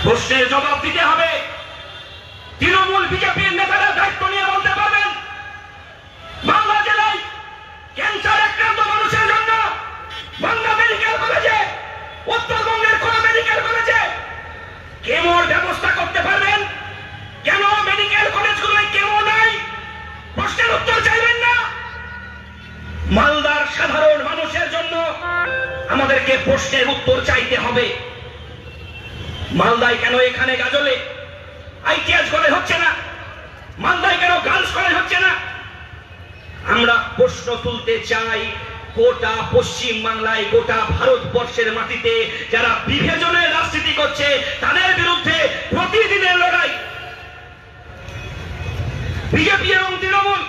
প্রশ্নের জবাব দিতে হবে। তৃণমূল বিজেপির নেতারা দায়িত্ব নিয়ে বলতে পারবেন মালদা জেলায় ক্যান্সার আক্রান্ত মানুষের জন্য বাংলা মেডিকেল কলেজে, উত্তরবঙ্গের কোন মেডিকেল কলেজে কেমোর ব্যবস্থা করতে পারবেন? কেন মেডিকেল কলেজগুলোয় কেমো নাই? প্রশ্নের উত্তর চাইবেন না? মালদার সাধারণ মানুষের জন্য আমাদেরকে প্রশ্নের উত্তর চাইতে হবে। মালদায় কেন এখানে গাজলে আইটিএস কলেজ হচ্ছে না? মালদায় কেন গার্লস কলেজ হচ্ছে না? আমরা প্রশ্ন তুলতে চাই। গোটা পশ্চিম বাংলায়, গোটা ভারতবর্ষের মাটিতে যারা বিভাজনের রাজনীতি করছে তাদের বিরুদ্ধে প্রতিদিনের লড়াই। বিজেপি এবং তৃণমূল,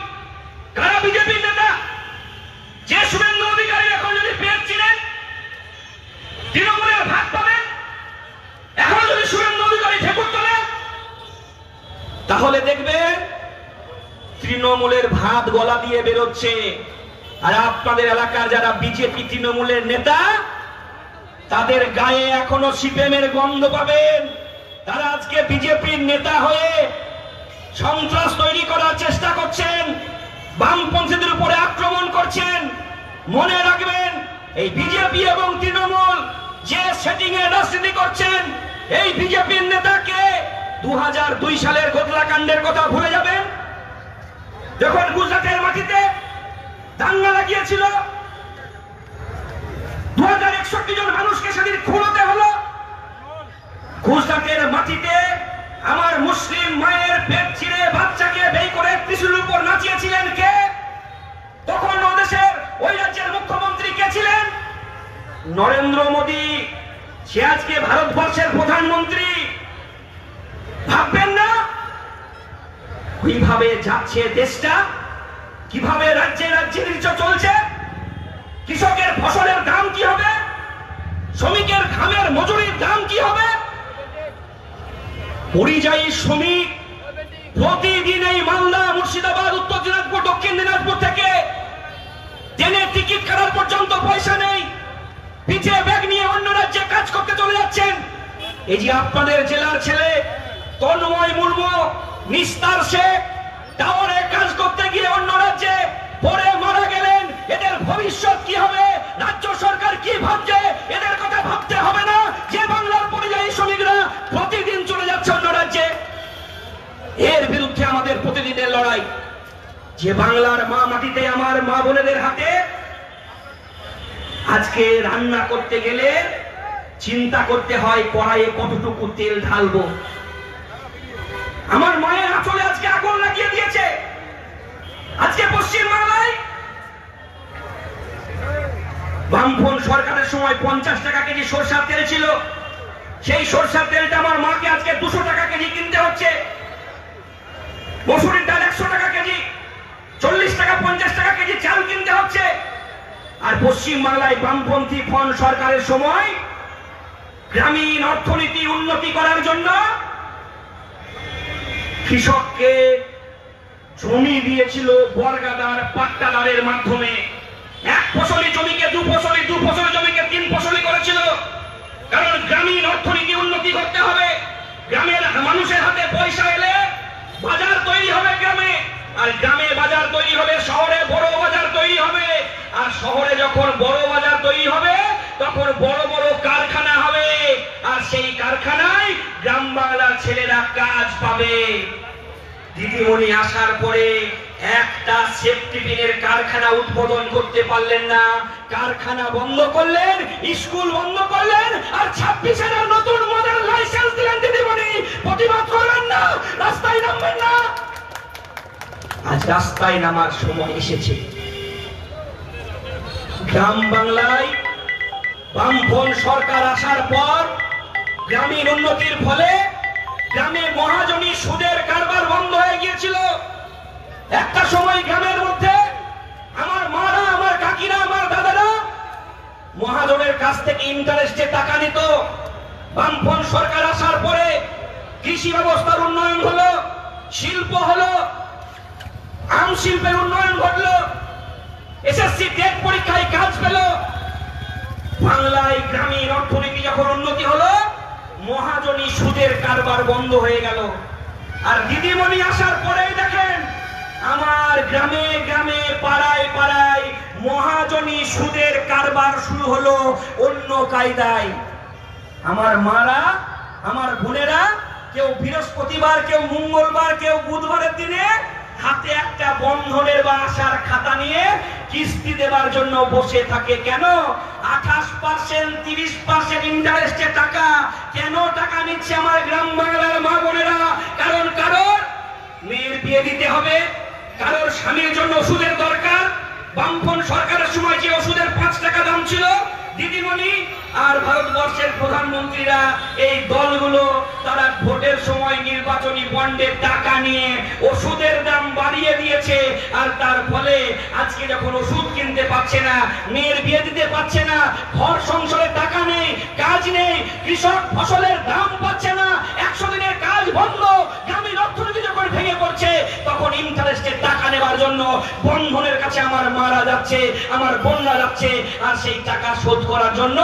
কারা বিজেপির নেতা? যে শুভেন্দু অধিকারী এখন যদি পেট ছিলেন তৃণমূলের ভাগ পাবেন, এখন যদি শুভেন্দু অধিকারী ঠেকুর তোলেন তাহলে দেখবেন তৃণমূলের ভাত গলা দিয়ে বেরোচ্ছে। আর আপনাদের এলাকার যারা বিজেপি তৃণমূলের নেতা তাদের গায়ে এখনো সিপিএমের গন্ধ পাবেন। তারা আজকে বিজেপির নেতা হয়ে সন্ত্রাস তৈরি করার চেষ্টা করছেন, বামপন্থীদের উপরে আক্রমণ করছেন। মনে রাখবেন, এই বিজেপি এবং তৃণমূল যে সেটিং এ রাজনীতি করছেন, এই বিজেপির নেতাকে 2002 সালের গোদলাকাণ্ডের কথা ভুলে যাবেন, যখন গুজরাটের মাটিতে দাঙ্গা লাগিয়েছিল, 2061 জন মানুষকে সেদিন খুন হতে হলো। গুজরাটের মাটিতে আমার মুসলিম মায়ের পেট ছিঁড়ে বাচ্চাকে বের করে ত্রিশূলের উপর নাচিয়েছিলেন কে? তখন দেশের ওই রাজ্যের মুখ্যমন্ত্রী কে ছিলেন? নরেন্দ্র মোদী। সে আজকে ভারতবর্ষের প্রধানমন্ত্রী। ভাববেন না কিভাবে যাচ্ছে দেশটা, কিভাবে রাজ্যে রাজ্যে চলছে? কৃষকের ফসলের দাম কি হবে? শ্রমিকের ঘামের মজুরির দাম কি হবে? পরিযায়ী শ্রমিক প্রতিদিন এই মালদা, মুর্শিদাবাদ, উত্তর দিনাজপুর, দক্ষিণ দিনাজপুর থেকে ট্রেনের টিকিট কাটার পর্যন্ত পয়সা নেই, পিঠে ব্যাগ নিয়ে অন্য রাজ্যে কাজ করতে চলে যাচ্ছেন। এই যে আপনাদের জেলার ছেলে তন্ময় মুর্মু, নিস্তার শেখ টাওয়ারে কাজ করতে গিয়ে অন্য রাজ্যে পরে মারা গেলেন, এদের ভবিষ্যৎ কি হবে? রাজ্য সরকার কি ভাবছে? এদের কথা ভাবতে হবে না যে বাংলার পরিযায়ী শ্রমিকরা প্রতিদিন চলে যাচ্ছে অন্য রাজ্যে? এর বিরুদ্ধে আমাদের প্রতিদিনের লড়াই। যে বাংলার মা মাটিতে আমার মা বোনেদের হাতে আজকে রান্না করতে গেলে চিন্তা করতে হয় কড়াইয়ে কতটুকু তেল ঢালবো। আমার মায়ের আঁচলে আজকে আগুন লাগিয়ে দিয়েছে। আজকে পশ্চিম বাংলায় বামফ্রন্ট সরকারের সময় 50 টাকা কেজি সরষের তেল ছিল, সেই সরষের তেলটা আমার মাকে আজকে 200 টাকা কেজি কিনতে হচ্ছে। মসুরির ডাল 100 টাকা কেজি, 40 টাকা 50 টাকা কেজি চাল কিনতে হচ্ছে। আর পশ্চিম বাংলায় বামপন্থী ফ্রন্ট সরকারের সময় গ্রামীণ অর্থনীতি উন্নতি করার জন্য কৃষককে জমি দিয়েছিল বর্গাদার, পাট্টাদারের মাধ্যমে। এক ফসলি জমিকে দু ফসলি, দু ফসলি জমিকে 3 ফসলি করেছিল। কারণ গ্রামীণ অর্থনীতি উন্নতি করতে হবে। গ্রামের মানুষের হাতে পয়সা এলে বাজার তৈরি হবে গ্রামে, আর গ্রামে বাজার তৈরি হবে, শহরে বড় বাজার তৈরি হবে। আর শহরে যখন বড় বাজার তৈরি হবে তখন বড় বড় কারখানা হবে, আর সেই কারখানায় গ্রাম বাংলার ছেলেরা কাজ পাবে। দিদিমণি আসার পরে একটা সেফটি পিনের কারখানা উদ্বোধন করতে পারলেন না, কারখানা বন্ধ করলেন, স্কুল বন্ধ করলেন, আর 26-এর নতুন মডেল লাইসেন্স দিলেন। দিদিমণি প্রতিবাদ করবেন না, রাস্তায় নামবেন না। আজ রাস্তায় নামার সময় এসেছে। গ্রাম বাংলায় বামফ্রন্ট সরকার আসার পর গ্রামীণ উন্নতির ফলে গ্রামে মহাজনী সুদের কারবার বন্ধ হয়ে গিয়েছিল। একটা সময় গ্রামের মধ্যে আমার মারা, আমার কাকিরা, আমার দাদারা মহাজনের কাছ থেকে ইন্টারেস্টে টাকা নিত। বামফ্রন্ট সরকার আসার পরে কৃষি ব্যবস্থার উন্নয়ন হলো, শিল্প হলো, আম শিল্পের উন্নয়ন ঘটলো, এসএসসি টেট পরীক্ষায় কাজ পেল। বাংলায় গ্রামীণ অর্থনীতি যখন উন্নতি হলো, মহাজনী সুদের কারবার বন্ধ হয়ে গেল। আর দিদিমণি আসার পরেই দেখেন আমার গ্রামে গ্রামে পাড়ায় পাড়ায় মহাজনী সুদের কারবার শুরু হলো অন্য কায়দায়। আমার মারা, আমার বোনেরা, কেউ বৃহস্পতিবার, কেউ মঙ্গলবার, কেউ বুধবারের দিনে হাতে একটা বন্ধনের বা আশার খাতা নিয়ে কিস্তি দেবার জন্য বসে থাকে। কেন? 28%, 30% ইন্টারেস্টে টাকা। কেন টাকা নিচ্ছে আমার গ্রাম বাংলার মা বোনেরা? কারণ কারোর মেয়ের বিয়ে দিতে হবে, কারোর স্বামীর জন্য ওষুধের দরকার। বামফ্রন্ট সরকারের সময় যে ওষুধের 5 টাকা দাম ছিল, দিদিমণি আর ভারতবর্ষের প্রধানমন্ত্রীরা এই দলগুলো তারা ভোটের সময় নির্বাচনী বন্ডের টাকা নিয়ে ওষুধের দাম বাড়িয়ে দিয়েছে। আর তার ফলে আজকে যখন ওষুধ কিনতে পারছে না, মেয়ের বিয়ে দিতে পারছে না, ঘর সংসারে টাকা নেই, কাজ নেই, কৃষক ফসলের দাম পাচ্ছে না, 100 দিনের কাজ বন্ধ, গ্রামীণ অর্থনীতি যখন ভেঙে পড়ছে, তখন ইন্টারেস্টের টাকা নেবার জন্য বন্ধনের কাছে আমার মারা যাচ্ছে, আমার বোনরা যাচ্ছে। আর সেই টাকা শোধ করার জন্য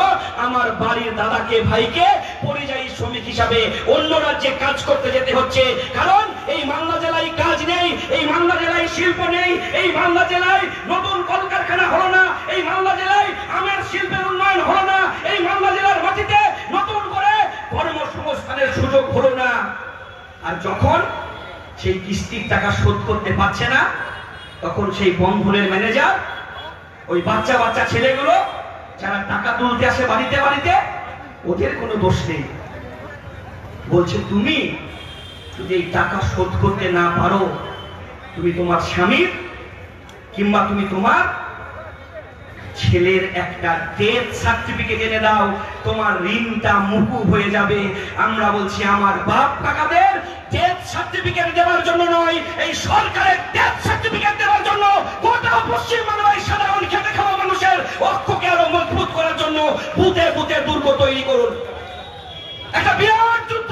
আমার বাড়ির দাদাকে, ভাইকে পরিযায়ী শ্রমিক হিসাবে অন্য রাজ্যে কাজ করতে যেতে হচ্ছে। কারণ এই মালদা জেলায় কাজ নেই, এই মালদা জেলায় শিল্প নেই, এই মালদা জেলায় নতুন কলকারখানা হলো না, এই মালদা জেলায় আমের শিল্পের উন্নয়ন হলো না, এই মালদা জেলার মাটিতে নতুন করে কর্মসংস্থানের সুযোগ হলো না। আর যখন সেই কিস্তির টাকা শোধ করতে পারছে না, তখন সেই বন্ধনের ম্যানেজার ওই বাচ্চা বাচ্চা ছেলেগুলো যারা টাকা তুলতে আসে বাড়িতে বাড়িতে, ওদের কোনো দোষ নেই, বলছে তুমি যদি এই টাকা শোধ করতে না পারো, তুমি তোমার স্বামীর কিংবা তুমি তোমার ছেলের একটা ডেথ সার্টিফিকেট এনে দাও, তোমার ঋণটা মুকুব হয়ে যাবে। আমরা বলছি আমার বাপ কাকাদের ডেথ সার্টিফিকেট দেওয়ার জন্য নয়, এই সরকারের ডেথ সার্টিফিকেট দেওয়ার জন্য গোটা পশ্চিম বাংলায় সাধারণ খেটে খাওয়া মানুষের ঐক্যকে আরো মজবুত করার জন্য বুথে বুথে দুর্গ তৈরি করুন। একটা বিরাট যুদ্ধ,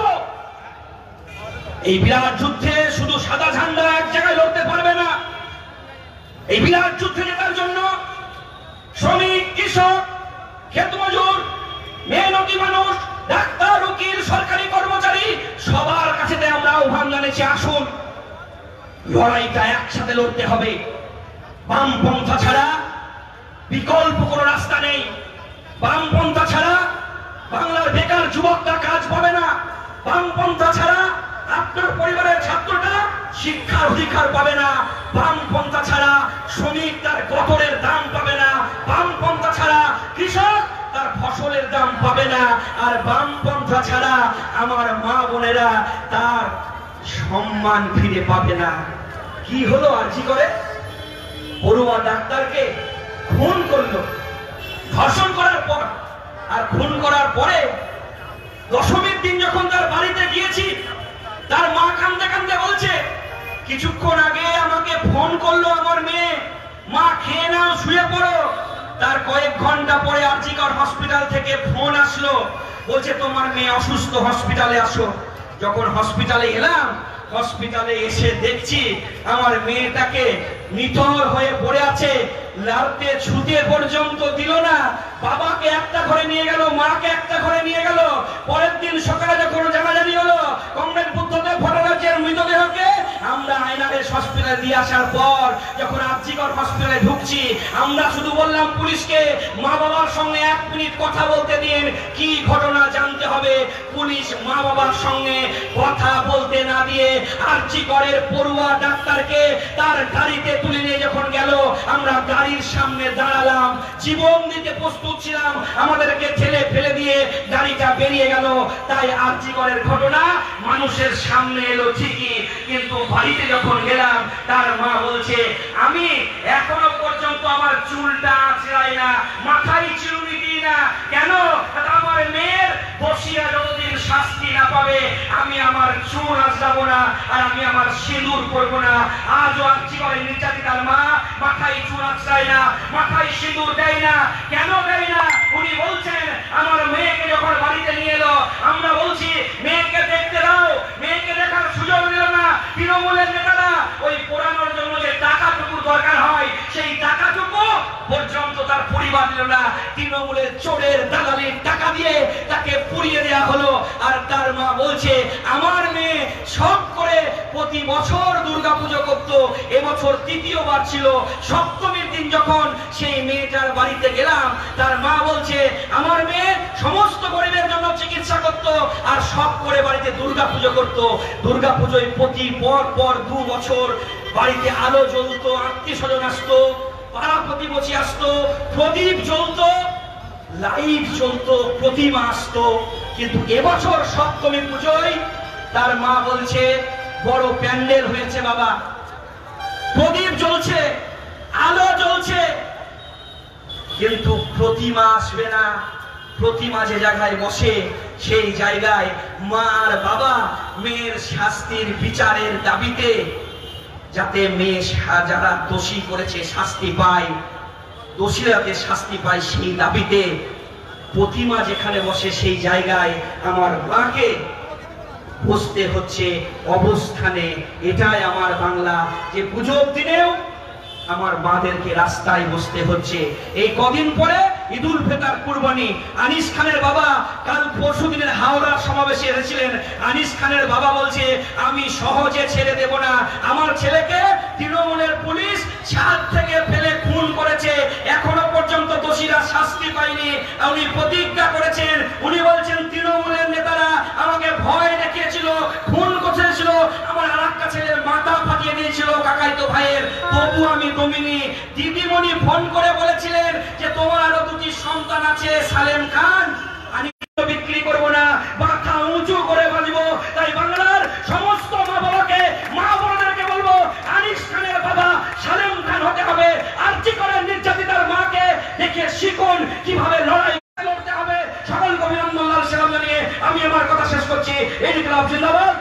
এই বিরাট যুদ্ধে শুধু সাদা ঝান্ডা এক জায়গায় লড়তে পারবে না। এই বিরাট যুদ্ধে জেতার জন্য শ্রমিক, কৃষক, ক্ষেতমজুর, মেহনতি মানুষ, ডাক্তার, উকিল, সরকারি কর্মচারী সবার কাছে আমরা আহ্বান জানিয়েছি, আসুন লড়াইটা একসাথে লড়তে হবে। বামপন্থা ছাড়া বিকল্প কোনো রাস্তা নেই। বামপন্থা ছাড়া বাংলার বেকার যুবকরা কাজ পাবে না। বামপন্থা ছাড়া আপনার পরিবারের ছাত্রটা শিক্ষার অধিকার পাবে না। বামপন্থা ছাড়া শ্রমিক তার গতরের দাম পাবে না। বামপন্থা ছাড়া কৃষক তার ফসলের দাম পাবে না। আর বামপন্থা ছাড়া আমার মা বোনেরা তার সম্মান ফিরে পাবে না। কি হলো আরজি করে? পড়ুয়া ডাক্তারকে খুন করলো, ধর্ষণ করার পর আর খুন করার পরে দশমীর দিন যখন তার বাড়িতে গিয়েছি, তার মা কান্দে কান্দে বলছে, কিছুক্ষণ আগে আমাকে ফোন করলো আমার মেয়ে, মা খেয়ে নাও, শুয়ে পড়ো। তার কয়েক ঘন্টা পরে আরজিকর হসপিটাল থেকে ফোন আসলো, বলছে তোমার মেয়ে অসুস্থ, হসপিটালে আসো। যখন হসপিটালে এলাম, হসপিটালে এসে দেখছি আমার মেয়েটাকে নিথর হয়ে পড়ে আছে, লাড়তে ছুতে পর্যন্ত দিল না। বাবাকে একটা ঘরে নিয়ে গেল, মাকে একটা ঘরে নিয়ে গেল। পরের দিন সকালে যখন জানাজানি হলো, কমরেড বুদ্ধদেব ভট্টাচার্যের মৃতদেহকে আমরা আয়নারের হসপিটালে দিয়ে আসার পর যখন আরজিকর হসপিটালে ঢুকছি, আমরা শুধু বললাম পুলিশকে মা বাবার সঙ্গে 1 মিনিট কথা বলতে দিন, কি ঘটনা জানতে হবে। পুলিশ মা বাবার সঙ্গে কথা বলতে না দিয়ে আরজিকরের পড়ুয়া ডাক্তারকে তার গাড়িতে তুলে নিয়ে যখন গেল, আমরা গাড়ির সামনে দাঁড়ালাম, জীবন দিতে প্রস্তুত ছিলাম, আমাদেরকে ঠেলে ফেলে দিয়ে গাড়িটা বেরিয়ে গেল। তাই আরজিকরের ঘটনা মানুষের সামনে এলো ঠিকই, কিন্তু বাড়িতে যখন গেলাম তার মা বলছে, আমি এখনো পর্যন্ত আমার চুলটা আঁচড়াই না, মাথায় চিরুনি দিই না। কেন? আমার মেয়ের বসিয়া যতদিন শাস্তি না পাবে আমি আমার চুল আঁচড়াবো না, আর আমি আমার সিঁদুর করবো না। আজও আরজিকরের নির্যাতিতার মা মাথায় চুল আঁচড়ায় না, মাথায় সিঁদুর দেয় না। কেন দেয় না? উনি বলছেন আমার মেয়েকে যখন বাড়িতে নিয়ে এলো, আমরা বলছি মেয়েকে দেখতে দাও, মেয়েকে দেখার সুযোগ দিল না। তৃণমূলের নেতারা ওই পোড়ানোর জন্য যে টাকাটুকু দরকার হয়, সেই টাকাটুকু পর্যন্ত তার পরিবার দিল না। তৃণমূলের চোরের দালালির টাকা দিয়ে তাকে পুড়িয়ে দেওয়া হলো। আর তার মা বলছে আমার মেয়ে শখ করে প্রতি বছর দুর্গাপুজো করত, এবছর তৃতীয়বার ছিল। সপ্তমীর দিন যখন সেই মেয়েটার বাড়িতে গেলাম, তার মা বলছে আমার মেয়ে সমস্ত গরিবের জন্য চিকিৎসা করত আর শখ করে বাড়িতে দুর্গাপুজো করত। দুর্গাপুজোয় প্রতি পর 2 বছর বাড়িতে আলো জ্বলতো, আত্মীয় স্বজন আসতো, পাড়া প্রতিবেশী আসতো, প্রদীপ জ্বলতো, লাইট জ্বলতো, প্রতিমা আসতো। কিন্তু এবছর সপ্তমী পুজোয় তার মা বলছে বড় প্যান্ডেল হয়েছে বাবা, প্রদীপ জ্বলছে, আলো জ্বলছে, কিন্তু প্রতিমা আসবে না। প্রতিমা যে জায়গায় বসে সেই জায়গায় মা আর বাবা মেয়ের শাস্তির বিচারের দাবিতে, যাতে মেয়ে যারা দোষী করেছে শাস্তি পায়, দোষীরা যাতে শাস্তি পায় সেই দাবিতে প্রতিমা যেখানে বসে সেই জায়গায় আমার মাকে বসতে হচ্ছে অবস্থানে। এটাই আমার বাংলা, যে পুজোর দিনেও আমার মাদেরকে রাস্তায় বসতে হচ্ছে। এই কদিন পরে ঈদুল ফিতর কুরবানি, আনিস খানের বাবা কাল পরশু দিনের হাওড়ার সমাবেশে এসেছিলেন। আনিস খানের বাবা বলছে আমি সহজে ছেড়ে দেব না, আমার ছেলেকে তৃণমূলের পুলিশ ছাদ থেকে ফেলে খুন করেছে, এখনো পর্যন্ত দোষীরা শাস্তি পায়নি। উনি প্রতিজ্ঞা করেছেন, উনি বলছেন তৃণমূলের নেতারা আমাকে ভয় দেখিয়েছিল, খুন করেছিল, আমার আরেকটা ছেলের মাথা ফাটিয়ে দিয়েছিল কাকাইতো ভাইয়ের, তবু আমি দমিনি। দিদিমণি ফোন করে বলেছিলেন যে তোমার আরো 2টি সন্তান আছে সালেম খান, আমি বিক্রি করব না, মাথা উঁচু করে বাঁচবো। তাই বাংলার সমস্ত মা বাবাকে, মা বোনদেরকে বলবো আনিস খানের বাবা সালেম খান হতে হবে। আর্জি করেন নির্যাতিতার মাকে দেখে শিখুন কিভাবে লড়াই করতে হবে। সকলকে অভিনন্দন, লাল সালাম জানিয়ে আমি আমার কথা শেষ করছি। এই জিন্দাবাদ।